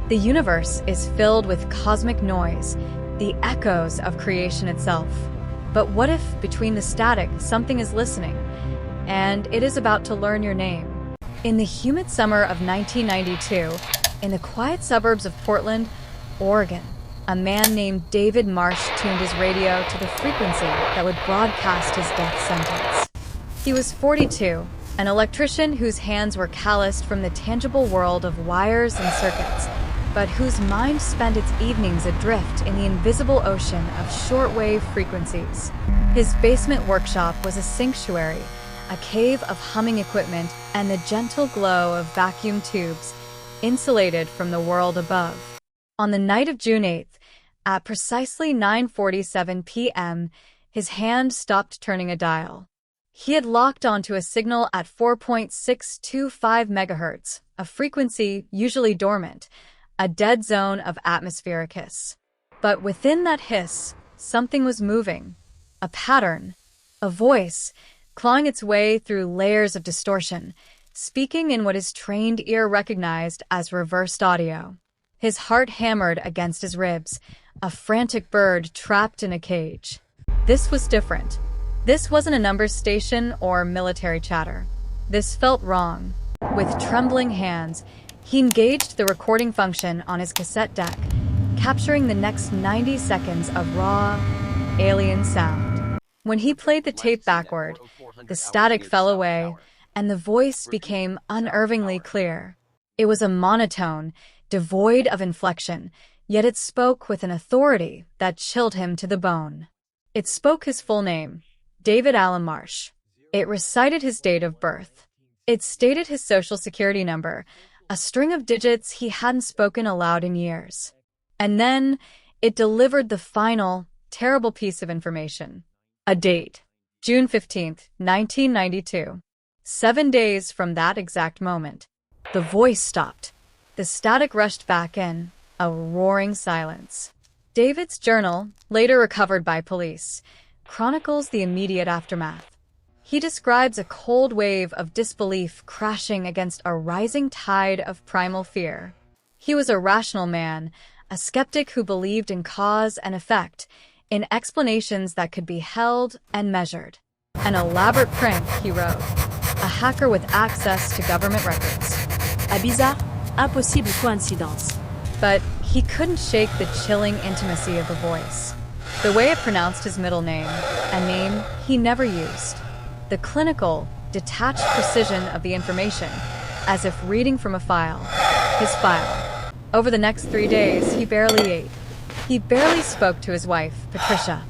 The universe is filled with cosmic noise, the echoes of creation itself. But what if, between the static, something is listening, and it is about to learn your name? In the humid summer of 1992, in the quiet suburbs of Portland, Oregon, a man named David Marsh tuned his radio to the frequency that would broadcast his death sentence. He was 42, an electrician whose hands were calloused from the tangible world of wires and circuits, but whose mind spent its evenings adrift in the invisible ocean of shortwave frequencies. His basement workshop was a sanctuary, a cave of humming equipment and the gentle glow of vacuum tubes, insulated from the world above. On the night of June 8th, at precisely 9:47 p.m., his hand stopped turning a dial. He had locked onto a signal at 4.625 megahertz, a frequency usually dormant, a dead zone of atmospheric hiss. But within that hiss, something was moving. A pattern, a voice, clawing its way through layers of distortion, speaking in what his trained ear recognized as reversed audio. His heart hammered against his ribs, a frantic bird trapped in a cage. This was different. This wasn't a numbers station or military chatter. This felt wrong. With trembling hands, he engaged the recording function on his cassette deck, capturing the next 90 seconds of raw, alien sound. When he played the tape backward, the static fell away, and the voice became unnervingly clear. It was a monotone, devoid of inflection, yet it spoke with an authority that chilled him to the bone. It spoke his full name, David Allen Marsh. It recited his date of birth. It stated his social security number, a string of digits he hadn't spoken aloud in years. And then it delivered the final, terrible piece of information. A date. June 15th, 1992. 7 days from that exact moment. The voice stopped. The static rushed back in, a roaring silence. David's journal, later recovered by police, chronicles the immediate aftermath. He describes a cold wave of disbelief crashing against a rising tide of primal fear. He was a rational man, a skeptic who believed in cause and effect, in explanations that could be held and measured. An elaborate prank, he wrote. A hacker with access to government records. A bizarre, impossible coïncidence. But he couldn't shake the chilling intimacy of the voice. The way it pronounced his middle name, a name he never used. The clinical, detached precision of the information, as if reading from a file. His file. Over the next 3 days, he barely ate. He barely spoke to his wife, Patricia.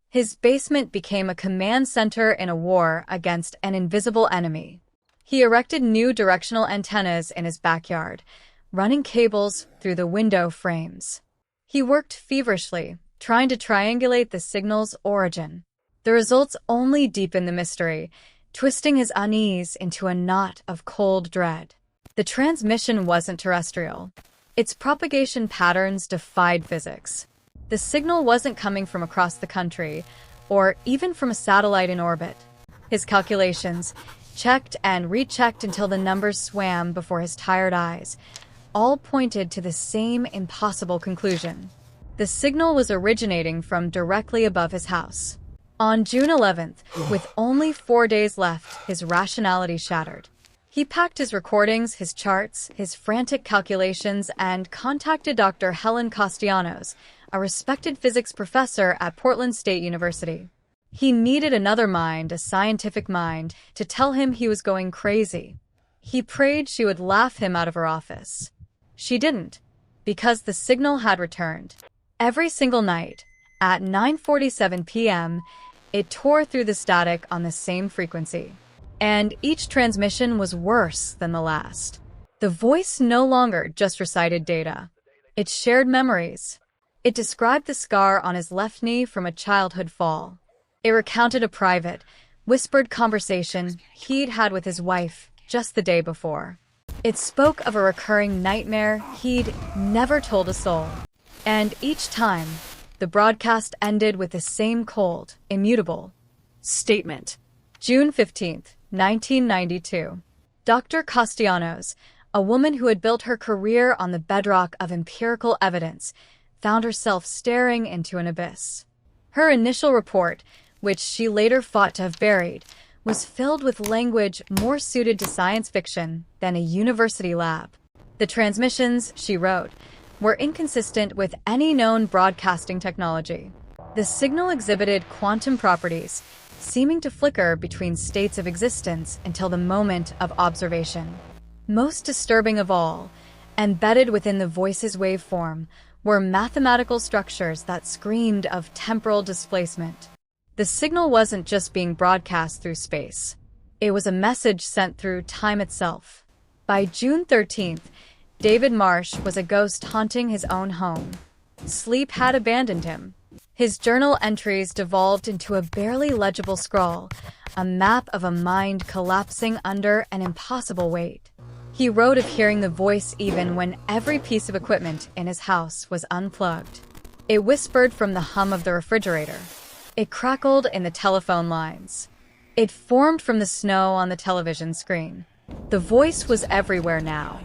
His basement became a command center in a war against an invisible enemy. He erected new directional antennas in his backyard, running cables through the window frames. He worked feverishly, trying to triangulate the signal's origin. The results only deepened the mystery, twisting his unease into a knot of cold dread. The transmission wasn't terrestrial. Its propagation patterns defied physics. The signal wasn't coming from across the country, or even from a satellite in orbit. His calculations, checked and rechecked until the numbers swam before his tired eyes, all pointed to the same impossible conclusion. The signal was originating from directly above his house. On June 11th, with only 4 days left, his rationality shattered. He packed his recordings, his charts, his frantic calculations, and contacted Dr. Helen Castellanos, a respected physics professor at Portland State University. He needed another mind, a scientific mind, to tell him he was going crazy. He prayed she would laugh him out of her office. She didn't, because the signal had returned. Every single night, at 9:47 p.m., it tore through the static on the same frequency. And each transmission was worse than the last. The voice no longer just recited data. It shared memories. It described the scar on his left knee from a childhood fall. It recounted a private, whispered conversation he'd had with his wife just the day before. It spoke of a recurring nightmare he'd never told a soul. And each time, the broadcast ended with the same cold, immutable statement. June 15th, 1992. Dr. Castellanos, A woman who had built her career on the bedrock of empirical evidence found herself staring into an abyss. Her initial report, which she later fought to have buried, was filled with language more suited to science fiction than a university lab. The transmissions, she wrote, were inconsistent with any known broadcasting technology. The signal exhibited quantum properties, seeming to flicker between states of existence until the moment of observation. Most disturbing of all, embedded within the voice's waveform, were mathematical structures that screamed of temporal displacement. The signal wasn't just being broadcast through space. It was a message sent through time itself. By June 13th, David Marsh was a ghost haunting his own home. Sleep had abandoned him. His journal entries devolved into a barely legible scrawl, a map of a mind collapsing under an impossible weight. He wrote of hearing the voice even when every piece of equipment in his house was unplugged. It whispered from the hum of the refrigerator. It crackled in the telephone lines. It formed from the snow on the television screen. The voice was everywhere now,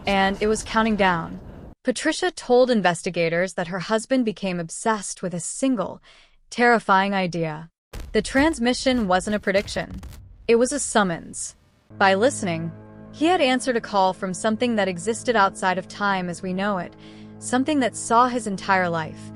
and it was counting down. Patricia told investigators that her husband became obsessed with a single, terrifying idea. The transmission wasn't a prediction. It was a summons. By listening, he had answered a call from something that existed outside of time as we know it, something that saw his entire life,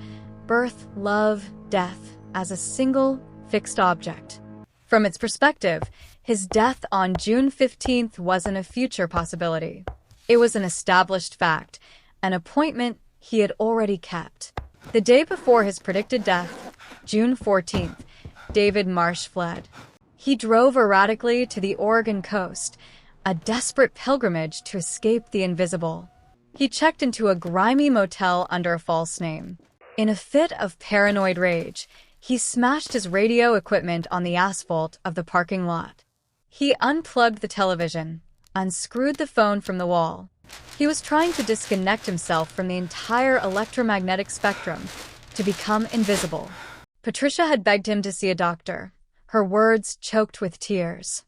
birth, love, death, as a single, fixed object. From its perspective, his death on June 15th wasn't a future possibility. It was an established fact, an appointment he had already kept. The day before his predicted death, June 14th, David Marsh fled. He drove erratically to the Oregon coast, a desperate pilgrimage to escape the invisible. He checked into a grimy motel under a false name. In a fit of paranoid rage, he smashed his radio equipment on the asphalt of the parking lot. He unplugged the television, unscrewed the phone from the wall. He was trying to disconnect himself from the entire electromagnetic spectrum to become invisible. Patricia had begged him to see a doctor, her words choked with tears.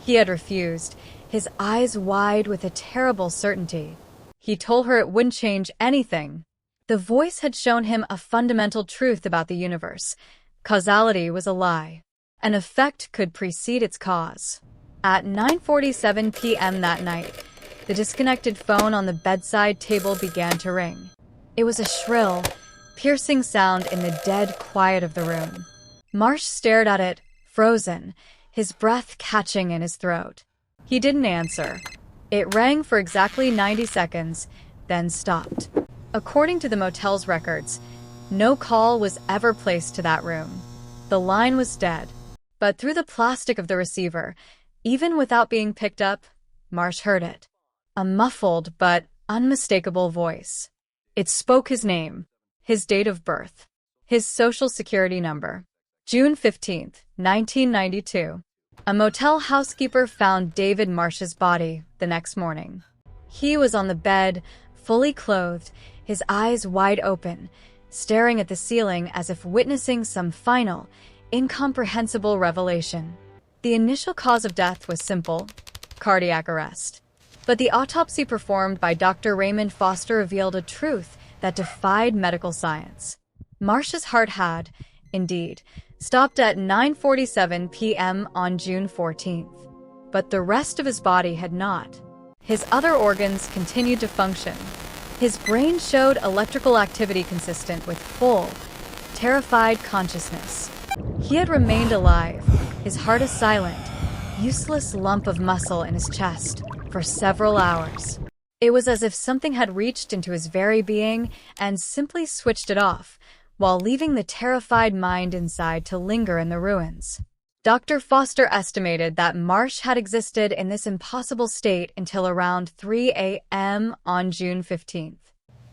He had refused, his eyes wide with a terrible certainty. He told her it wouldn't change anything. The voice had shown him a fundamental truth about the universe. Causality was a lie. An effect could precede its cause. At 9:47 p.m. that night, the disconnected phone on the bedside table began to ring. It was a shrill, piercing sound in the dead quiet of the room. Marsh stared at it, frozen, his breath catching in his throat. He didn't answer. It rang for exactly 90 seconds, then stopped. According to the motel's records, no call was ever placed to that room. The line was dead. But through the plastic of the receiver, even without being picked up, Marsh heard it. A muffled but unmistakable voice. It spoke his name, his date of birth, his social security number. June 15th, 1992. A motel housekeeper found David Marsh's body the next morning. He was on the bed, fully clothed, his eyes wide open, staring at the ceiling as if witnessing some final, incomprehensible revelation. The initial cause of death was simple: cardiac arrest. But the autopsy performed by Dr. Raymond Foster revealed a truth that defied medical science. Marsh's heart had, indeed, stopped at 9:47 p.m. on June 14th. But the rest of his body had not. His other organs continued to function. His brain showed electrical activity consistent with full, terrified consciousness. He had remained alive, his heart a silent, useless lump of muscle in his chest, for several hours. It was as if something had reached into his very being and simply switched it off, while leaving the terrified mind inside to linger in the ruins. Dr. Foster estimated that Marsh had existed in this impossible state until around 3 a.m. on June 15th.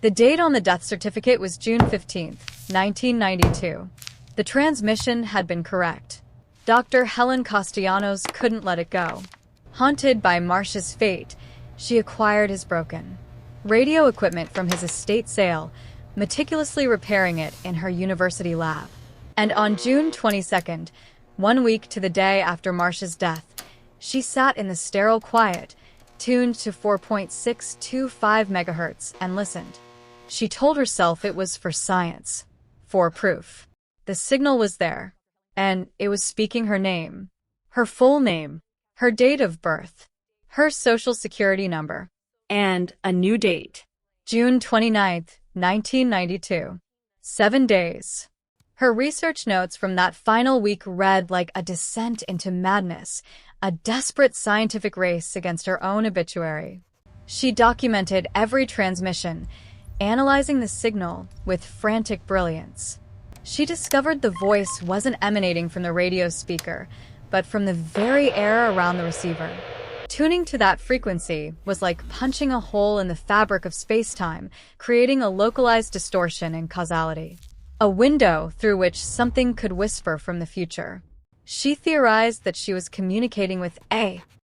The date on the death certificate was June 15th, 1992. The transmission had been correct. Dr. Helen Castellanos couldn't let it go. Haunted by Marsh's fate, she acquired his broken radio equipment from his estate sale, meticulously repairing it in her university lab. And on June 22nd, 1 week to the day after Marsh's death, she sat in the sterile quiet, tuned to 4.625 megahertz, and listened. She told herself it was for science, for proof. The signal was there, and it was speaking her name, her full name, her date of birth, her social security number, And a new date. June 29th, 1992. 7 days. Her research notes from that final week read like a descent into madness, a desperate scientific race against her own obituary. She documented every transmission, analyzing the signal with frantic brilliance. She discovered the voice wasn't emanating from the radio speaker, but from the very air around the receiver. Tuning to that frequency was like punching a hole in the fabric of space-time, creating a localized distortion in causality. A window through which something could whisper from the future. She theorized that she was communicating with a